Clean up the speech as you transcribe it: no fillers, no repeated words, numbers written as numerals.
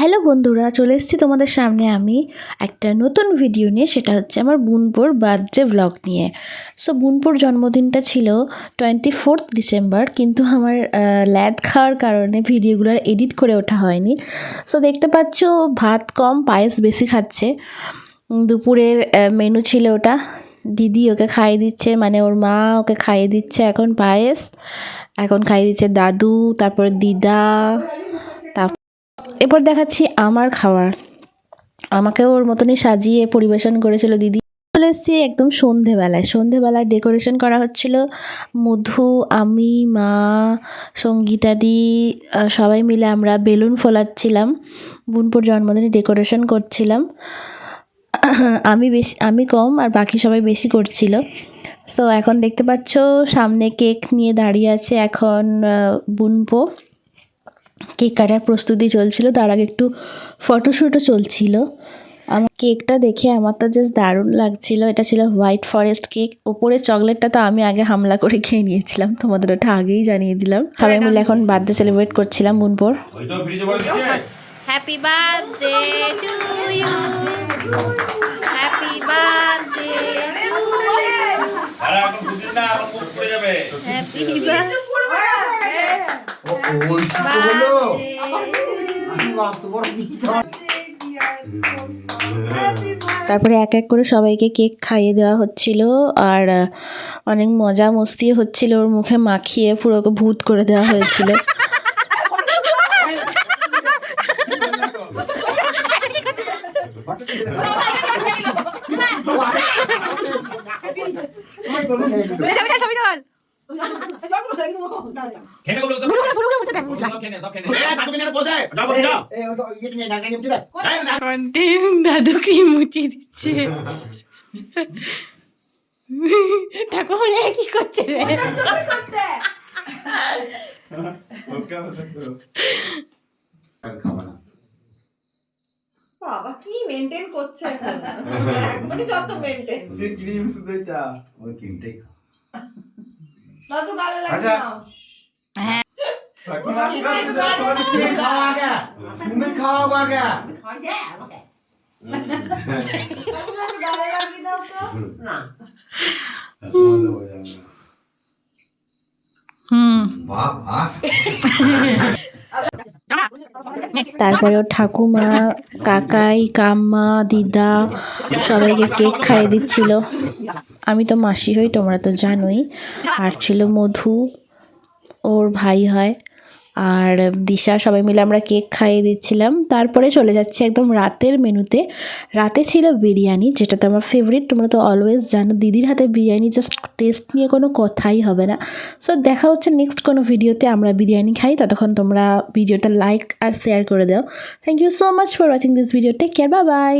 Hello বন্ধুরা, চলে এসেছি তোমাদের সামনে আমি একটা নতুন ভিডিও নিয়ে। সেটা হচ্ছে আমার বোনপোর বার্থডে ব্লগ নিয়ে। সো বোনপোর জন্মদিনটা ছিল 24 ডিসেম্বর, কিন্তু আমার ল্যাদ খাওয়ার কারণে ভিডিওগুলোর এডিট করে ওঠা হয়নি। সো দেখতে পাচ্ছ ভাত কম পায়েস বেশি খাচ্ছে। দুপুরের মেনু ছিল ওটা। দিদি ওকে খাইয়ে দিচ্ছে, মানে ওর মা ওকে খাইয়ে দিচ্ছে এখন পায়েস। এখন খাইয়ে দিচ্ছে দাদু, তারপর দিদা। এরপর দেখাচ্ছি আমার খাবার। আমাকেও ওর মতনই সাজিয়ে পরিবেশন করেছিল দিদি। চলে এসেছি একদম সন্ধেবেলায় ডেকোরেশন করা হচ্ছিল। মধু, আমি, মা, সঙ্গীতাদি সবাই মিলে আমরা বেলুন ফোলাচ্ছিলাম। বোনপোর জন্মদিনে ডেকোরেশন করছিলাম। আমি কম আর বাকি সবাই বেশি করছিল। সো এখন দেখতে পাচ্ছ সামনে কেক নিয়ে দাঁড়িয়ে আছে এখন বোনপো। কেক কাটার প্রস্তুতি চলছিল, তার আগে একটু ফটোশ্যুটও চলছিল। আমার কেকটা দেখে আমার তো জাস্ট দারুণ লাগছিল। এটা ছিল হোয়াইট ফরেস্ট কেক। ওপরে চকলেটটা তো আমি আগে হামলা করে খেয়ে নিয়েছিলাম, তোমাদের ওটা আগেই জানিয়ে দিলাম। সবাই মিলে এখন বার্থডে সেলিব্রেট করছিলাম বোনপোর। Happy birthday to you, happy birthday to you, happy তারপরে এক এক করে সবাইকে কেক খাইয়ে দেওয়া হচ্ছিল, আর অনেক মজা মস্তি হচ্ছিল। ওর মুখে মাখিয়ে পুরো ভূত করে দেওয়া হয়েছিল। দাদু কি মুচি দিচ্ছে, ঠাকুর কি করছে রে? বাবা কি মেইনটেইন করছে এখন, একবারই যত মেইনটেইন। যে ক্রিম শুধু এটা ওই ক্রিমটাই খা। দাদু গালে লাগছে না। হ্যাঁ তুমি খাওয়া গা খাই দে আমাকে। গালে লাগিয়ে দাও তো। না বাবা তারপরে ওর ঠাকুমা, কাকাই, কাম্মা, দিদা সবাইকে কেক খাইয়ে দিচ্ছিল। আমি তো মাসি হই, তোমরা তো জানোই। আর ছিল মধু, ওর ভাই হয়, আর দিশা। সবাই মিলে আমরা কেক খাইয়ে দিচ্ছিলাম। তারপরে চলে যাচ্ছে একদম রাতের মেনুতে। রাতে ছিল বিরিয়ানি, যেটা তো আমার ফেভারিট। তোমরা তো অলওয়েজ জানো দিদির হাতে বিরিয়ানি জাস্ট টেস্ট নিয়ে কোনো কথাই হবে না। সো দেখা হচ্ছে নেক্সট কোনো ভিডিওতে আমরা বিরিয়ানি খাই। ততক্ষণ তোমরা ভিডিওটা লাইক আর শেয়ার করে দাও। Thank you so much for watching this video. Take care, bye by.